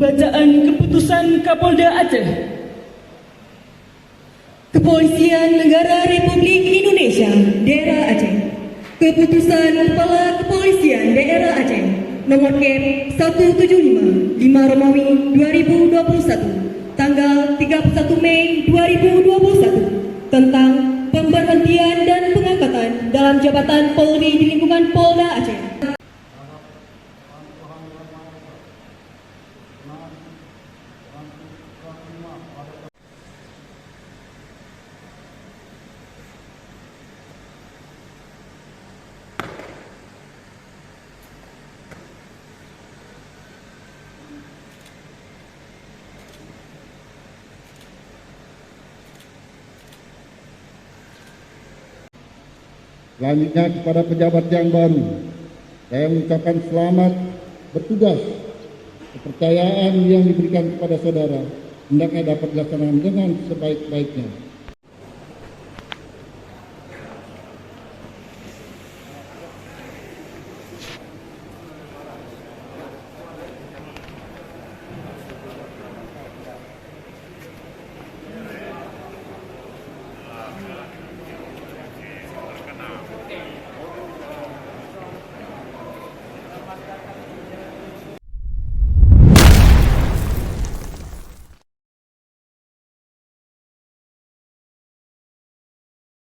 Pembacaan keputusan Kapolda Aceh. Kepolisian Negara Republik Indonesia Daerah Aceh. Keputusan Kepala Kepolisian Daerah Aceh Nomor Kep 175 5 Romawi 2021 tanggal 31 Mei 2021 tentang pemberhentian dan pengangkatan dalam jabatan Polri di lingkungan Polda Aceh. Selanjutnya kepada pejabat yang baru, saya mengucapkan selamat bertugas. Kepercayaan yang diberikan kepada saudara hendaknya dapat dilaksanakan dengan sebaik-baiknya.